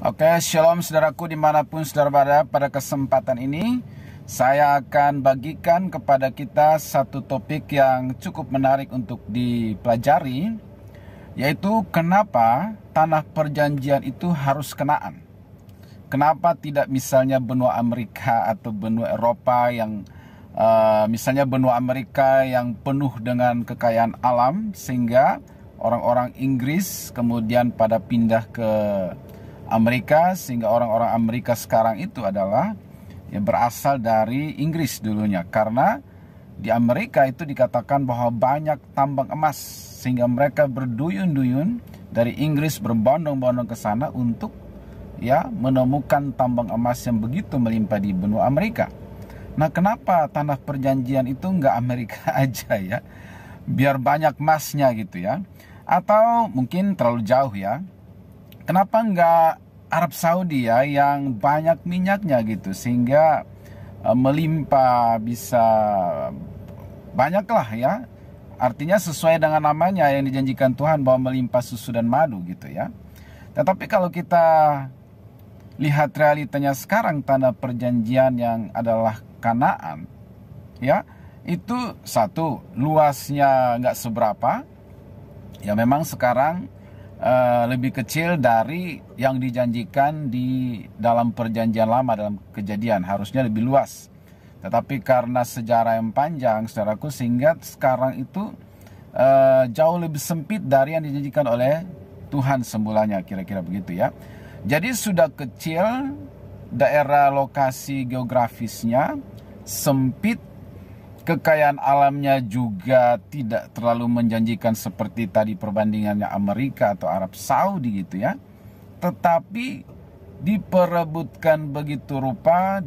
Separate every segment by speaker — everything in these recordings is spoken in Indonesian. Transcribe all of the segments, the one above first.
Speaker 1: Oke, shalom saudaraku dimanapun saudara berada. Pada kesempatan ini saya akan bagikan kepada kita satu topik yang cukup menarik untuk dipelajari, yaitu kenapa tanah perjanjian itu harus Kanaan. Kenapa tidak misalnya benua Amerika atau benua Eropa yang misalnya benua Amerika yang penuh dengan kekayaan alam, sehingga orang-orang Inggris kemudian pada pindah ke Amerika, sehingga orang-orang Amerika sekarang itu adalah yang berasal dari Inggris dulunya. Karena di Amerika itu dikatakan bahwa banyak tambang emas, sehingga mereka berduyun-duyun dari Inggris berbondong-bondong ke sana untuk menemukan tambang emas yang begitu melimpah di benua Amerika. Nah, kenapa tanah perjanjian itu enggak Amerika aja ya? Biar banyak emasnya gitu ya. Atau mungkin terlalu jauh ya. Kenapa enggak Arab Saudi ya, yang banyak minyaknya gitu, sehingga melimpah, bisa banyaklah ya. Artinya sesuai dengan namanya yang dijanjikan Tuhan bahwa melimpah susu dan madu gitu ya. Tetapi kalau kita lihat realitanya sekarang, tanah perjanjian yang adalah Kanaan ya, itu satu, luasnya nggak seberapa ya, memang sekarang lebih kecil dari yang dijanjikan di dalam perjanjian lama, dalam Kejadian harusnya lebih luas. Tetapi karena sejarah yang panjang saudaraku, sehingga sekarang itu jauh lebih sempit dari yang dijanjikan oleh Tuhan semulanya, kira-kira begitu ya. Jadi sudah kecil, daerah lokasi geografisnya sempit, kekayaan alamnya juga tidak terlalu menjanjikan seperti tadi perbandingannya Amerika atau Arab Saudi gitu ya. Tetapi diperebutkan begitu rupa,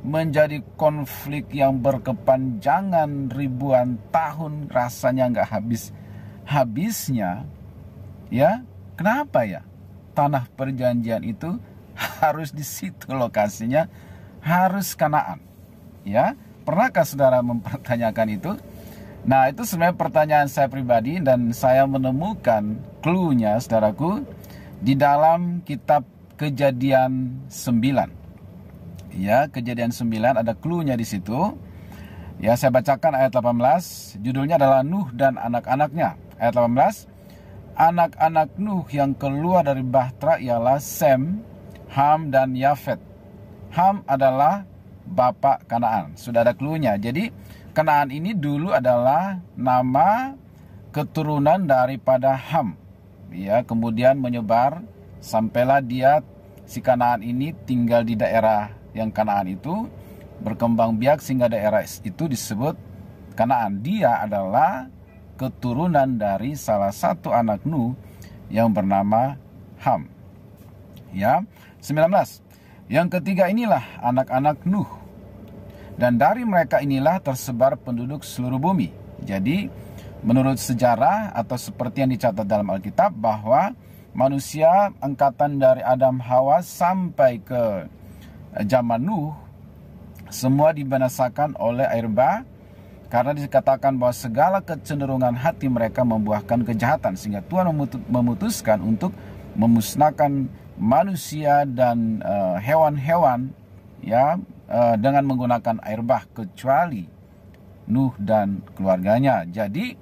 Speaker 1: menjadi konflik yang berkepanjangan ribuan tahun, rasanya nggak habisnya ya. Kenapa ya tanah perjanjian itu harus di situ lokasinya, harus Kanaan ya? Pernahkah saudara mempertanyakan itu? Nah, itu sebenarnya pertanyaan saya pribadi, dan saya menemukan clue-nya saudaraku di dalam kitab Kejadian 9. Ya, Kejadian 9 ada clue-nya di situ. Ya, saya bacakan ayat 18. Judulnya adalah Nuh dan anak-anaknya. Ayat 18. Anak-anak Nuh yang keluar dari bahtera ialah Sem, Ham dan Yafet. Ham adalah bapak Kanaan. Sudah ada clue-nya. Jadi Kanaan ini dulu adalah nama keturunan daripada Ham. Ya, kemudian menyebar sampailah si Kanaan ini tinggal di daerah yang Kanaan itu, berkembang biak sehingga daerah itu disebut Kanaan. Dia adalah keturunan dari salah satu anak Nuh yang bernama Ham. Ya, 19. Yang ketiga inilah anak-anak Nuh, dan dari mereka inilah tersebar penduduk seluruh bumi. Jadi menurut sejarah atau seperti yang dicatat dalam Alkitab, bahwa manusia angkatan dari Adam Hawa sampai ke zaman Nuh semua dibinasakan oleh air bah, karena dikatakan bahwa segala kecenderungan hati mereka membuahkan kejahatan, sehingga Tuhan memutuskan untuk memusnahkan manusia dan hewan-hewan ya, dengan menggunakan air bah, kecuali Nuh dan keluarganya. Jadi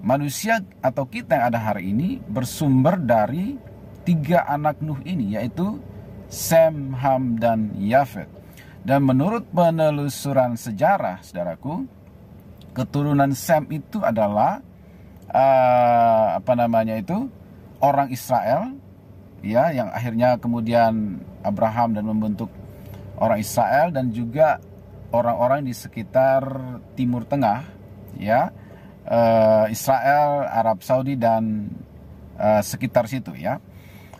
Speaker 1: manusia atau kita yang ada hari ini bersumber dari 3 anak Nuh ini, yaitu Sem, Ham dan Yafet. Dan menurut penelusuran sejarah saudaraku, keturunan Sem itu adalah orang Israel ya, yang akhirnya kemudian Abraham dan membentuk orang Israel, dan juga orang-orang di sekitar Timur Tengah ya, Israel, Arab Saudi dan sekitar situ ya.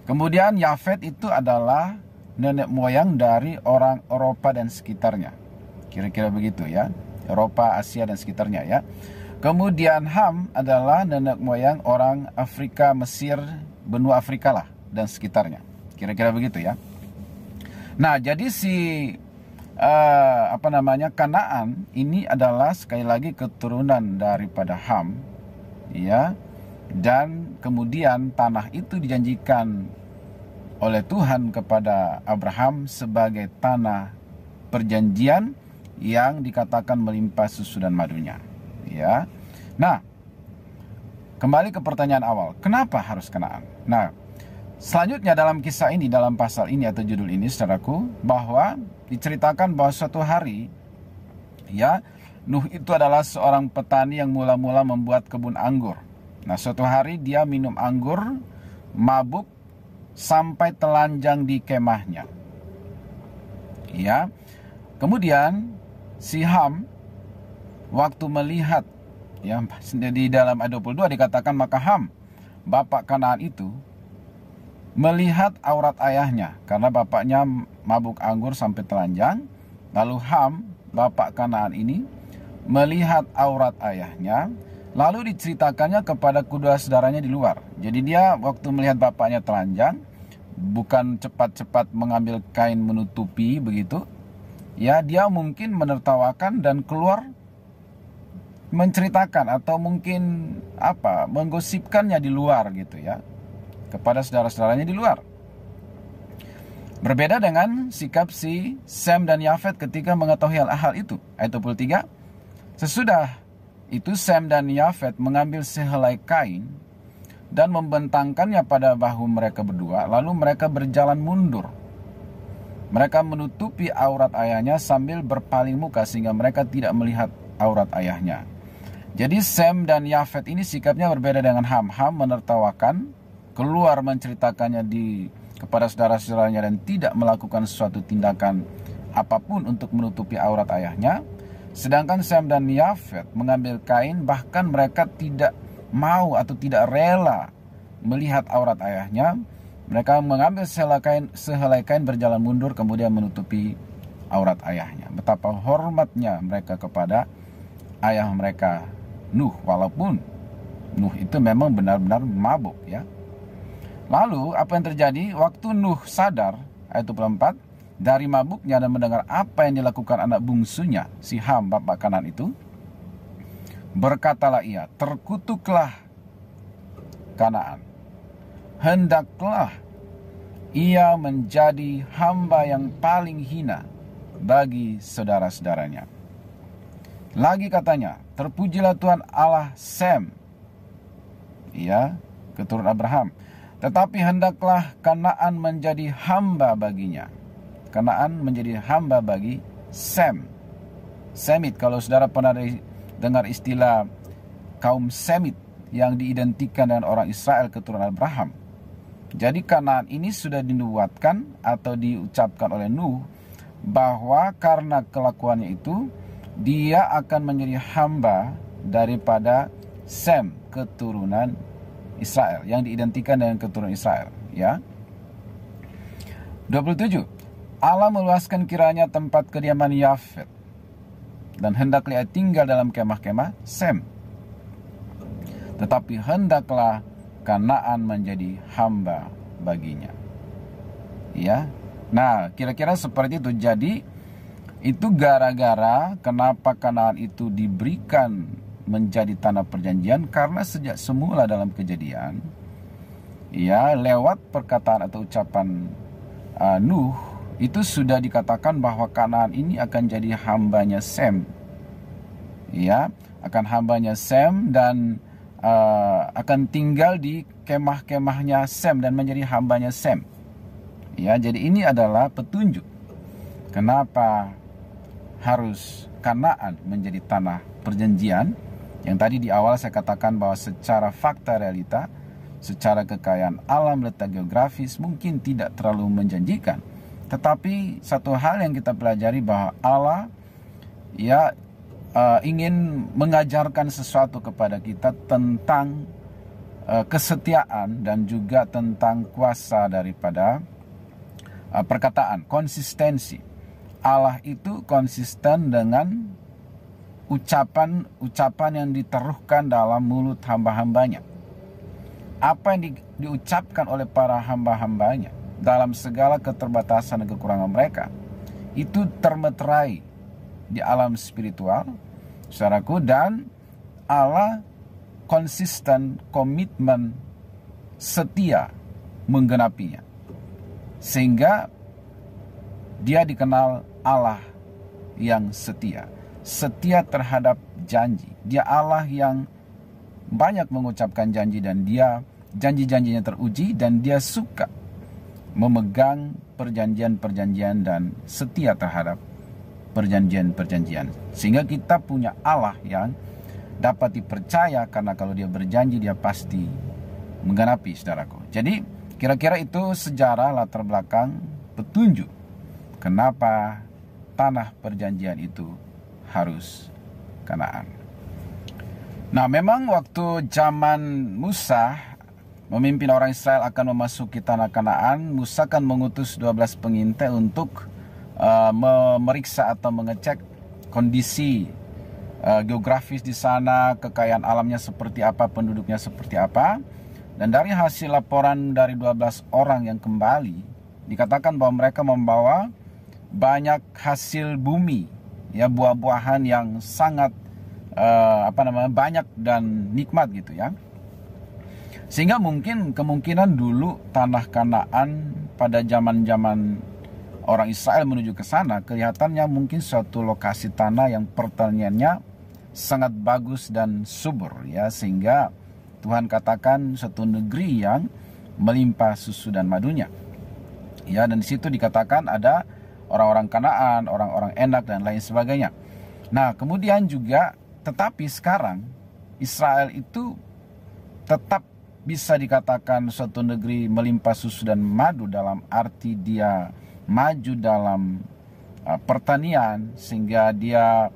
Speaker 1: Kemudian Yafet itu adalah nenek moyang dari orang Eropa dan sekitarnya, kira-kira begitu ya, Eropa, Asia dan sekitarnya ya. Kemudian Ham adalah nenek moyang orang Afrika, Mesir, benua Afrika lah dan sekitarnya, kira-kira begitu ya. Nah, jadi Kanaan ini adalah sekali lagi keturunan daripada Ham ya, dan kemudian tanah itu dijanjikan oleh Tuhan kepada Abraham sebagai tanah perjanjian yang dikatakan melimpah susu dan madunya. Ya. Nah, kembali ke pertanyaan awal, kenapa harus Kanaan? Nah, selanjutnya dalam kisah ini, dalam pasal ini atau judul ini, saudaraku, bahwa diceritakan bahwa suatu hari, ya, Nuh itu adalah seorang petani yang mula-mula membuat kebun anggur. Nah, suatu hari dia minum anggur, mabuk, sampai telanjang di kemahnya. Ya. Kemudian si Ham waktu melihat, ya, di dalam ayat 22 dikatakan maka Ham, bapak Kanaan itu, melihat aurat ayahnya karena bapaknya mabuk anggur sampai telanjang. Lalu Ham, bapak Kanaan ini, melihat aurat ayahnya, lalu diceritakannya kepada kedua saudaranya di luar. Jadi dia waktu melihat bapaknya telanjang, bukan cepat-cepat mengambil kain menutupi begitu. Ya, dia mungkin menertawakan dan keluar menceritakan atau mungkin menggosipkannya di luar gitu ya, kepada saudara-saudaranya di luar. Berbeda dengan sikap si Sem dan Yafet ketika mengetahui hal itu. Ayat 23, sesudah itu Sem dan Yafet mengambil sehelai kain dan membentangkannya pada bahu mereka berdua, lalu mereka berjalan mundur. Mereka menutupi aurat ayahnya sambil berpaling muka sehingga mereka tidak melihat aurat ayahnya. Jadi Sem dan Yafet ini sikapnya berbeda dengan Ham. Ham menertawakan, keluar menceritakannya kepada saudara-saudaranya dan tidak melakukan suatu tindakan apapun untuk menutupi aurat ayahnya. Sedangkan Sem dan Yafet mengambil kain, bahkan mereka tidak mau atau tidak rela melihat aurat ayahnya. Mereka mengambil sehelai kain berjalan mundur kemudian menutupi aurat ayahnya. Betapa hormatnya mereka kepada ayah mereka Nuh, walaupun Nuh itu memang benar-benar mabuk ya. Lalu apa yang terjadi waktu Nuh sadar, ayat 24, dari mabuknya dan mendengar apa yang dilakukan anak bungsunya si Ham bapak Kanaan itu, berkatalah ia, terkutuklah Kanaan, hendaklah ia menjadi hamba yang paling hina bagi saudara-saudaranya. Lagi katanya, terpujilah Tuhan Allah Sem, ya, keturunan Abraham, tetapi hendaklah Kanaan menjadi hamba baginya. Kanaan menjadi hamba bagi Sem. Semit, kalau saudara pernah dengar istilah kaum Semit yang diidentikan dengan orang Israel keturunan Abraham. Jadi Kanaan ini sudah dinubuatkan atau diucapkan oleh Nuh bahwa karena kelakuannya itu dia akan menjadi hamba daripada Sem, keturunan Israel, yang diidentikan dengan keturunan Israel, ya. 27. Allah meluaskan kiranya tempat kediaman Yafet dan hendaklah ia tinggal dalam kemah-kemah Sem. Tetapi hendaklah Kanaan menjadi hamba baginya. Ya. Nah, kira-kira seperti itu. Jadi itu gara-gara kenapa Kanaan itu diberikan menjadi tanah perjanjian, karena sejak semula dalam Kejadian, ya, lewat perkataan atau ucapan Nuh, itu sudah dikatakan bahwa Kanaan ini akan jadi hambanya Sem. Ya, akan hambanya Sem dan akan tinggal di kemah-kemahnya Sem dan menjadi hambanya Sem. Ya, jadi ini adalah petunjuk kenapa harus Kanaan menjadi tanah perjanjian. Yang tadi di awal saya katakan bahwa secara fakta realita, secara kekayaan alam, letak geografis mungkin tidak terlalu menjanjikan. Tetapi satu hal yang kita pelajari bahwa Allah, ya, ingin mengajarkan sesuatu kepada kita tentang kesetiaan dan juga tentang kuasa daripada perkataan, konsistensi. Allah itu konsisten dengan ucapan-ucapan yang ditaruhkan dalam mulut hamba-hambanya. Apa yang diucapkan oleh para hamba-hambanya dalam segala keterbatasan dan kekurangan mereka, itu termeterai di alam spiritual, saudaraku, dan Allah konsisten, komitmen, setia menggenapinya. Sehingga dia dikenal Allah yang setia. Setia terhadap janji. Dia Allah yang banyak mengucapkan janji dan dia janji-janjinya teruji dan dia suka memegang perjanjian-perjanjian dan setia terhadap perjanjian-perjanjian. Sehingga kita punya Allah yang dapat dipercaya karena kalau dia berjanji dia pasti menggenapi, saudaraku. Jadi kira-kira itu sejarah latar belakang petunjuk kenapa tanah perjanjian itu harus Kanaan. Nah, memang waktu zaman Musa memimpin orang Israel akan memasuki tanah Kanaan, Musa kan mengutus 12 pengintai untuk memeriksa atau mengecek kondisi geografis di sana, kekayaan alamnya seperti apa, penduduknya seperti apa. Dan dari hasil laporan dari 12 orang yang kembali, dikatakan bahwa mereka membawa banyak hasil bumi, ya, buah-buahan yang sangat banyak dan nikmat gitu ya. Sehingga kemungkinan dulu tanah Kanaan pada zaman-zaman orang Israel menuju ke sana kelihatannya mungkin suatu lokasi tanah yang pertaniannya sangat bagus dan subur ya, sehingga Tuhan katakan suatu negeri yang melimpah susu dan madunya. Ya, dan di situ dikatakan ada orang-orang Kanaan, orang-orang Enak dan lain sebagainya. Nah, kemudian juga tetapi sekarang Israel itu tetap bisa dikatakan suatu negeri melimpah susu dan madu dalam arti dia maju dalam pertanian, sehingga dia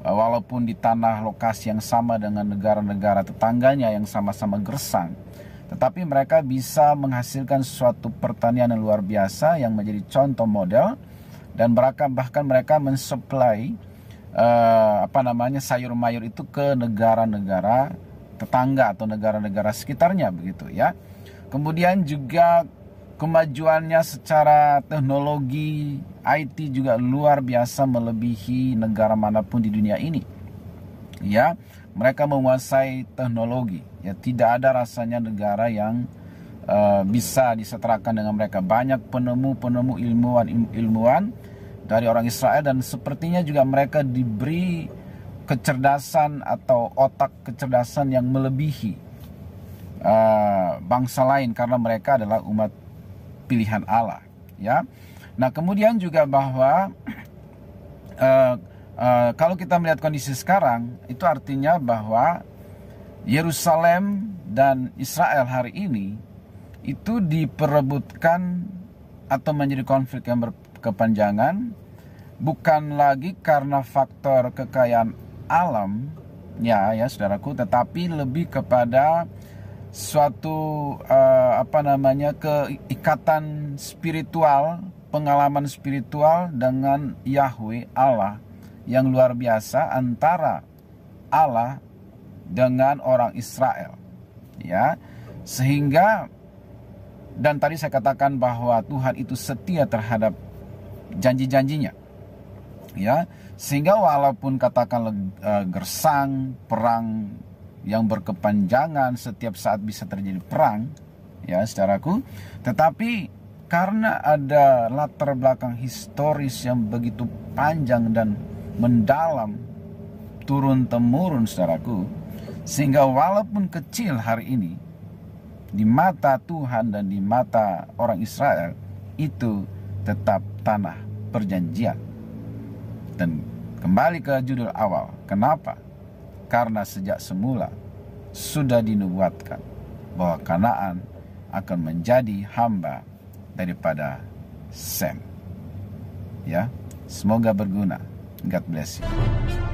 Speaker 1: walaupun di tanah lokasi yang sama dengan negara-negara tetangganya yang sama-sama gersang, tetapi mereka bisa menghasilkan suatu pertanian yang luar biasa yang menjadi contoh model, dan bahkan mereka mensuplai sayur mayur itu ke negara-negara tetangga atau negara-negara sekitarnya begitu ya. Kemudian juga kemajuannya secara teknologi IT juga luar biasa melebihi negara manapun di dunia ini. Ya, mereka menguasai teknologi. Ya, tidak ada rasanya negara yang bisa disetarakan dengan mereka. Banyak penemu-penemu ilmuwan dari orang Israel, dan sepertinya juga mereka diberi kecerdasan atau otak kecerdasan yang melebihi bangsa lain karena mereka adalah umat pilihan Allah ya. Nah, kemudian juga bahwa kalau kita melihat kondisi sekarang, itu artinya bahwa Yerusalem dan Israel hari ini itu diperebutkan atau menjadi konflik yang berkepanjangan, bukan lagi karena faktor kekayaan alam ya saudaraku, tetapi lebih kepada suatu keikatan spiritual, pengalaman spiritual dengan Yahweh Allah yang luar biasa antara Allah dengan orang Israel ya. Sehingga, dan tadi saya katakan bahwa Tuhan itu setia terhadap janji-janjinya ya, sehingga walaupun katakanlah gersang, perang yang berkepanjangan, setiap saat bisa terjadi perang ya saudaraku, tetapi karena ada latar belakang historis yang begitu panjang dan mendalam turun temurun saudaraku, sehingga walaupun kecil hari ini di mata Tuhan dan di mata orang Israel, itu tetap tanah perjanjian. Dan kembali ke judul awal, kenapa? Karena sejak semula sudah dinubuatkan bahwa Kanaan akan menjadi hamba daripada Sem. Ya, semoga berguna. God bless you.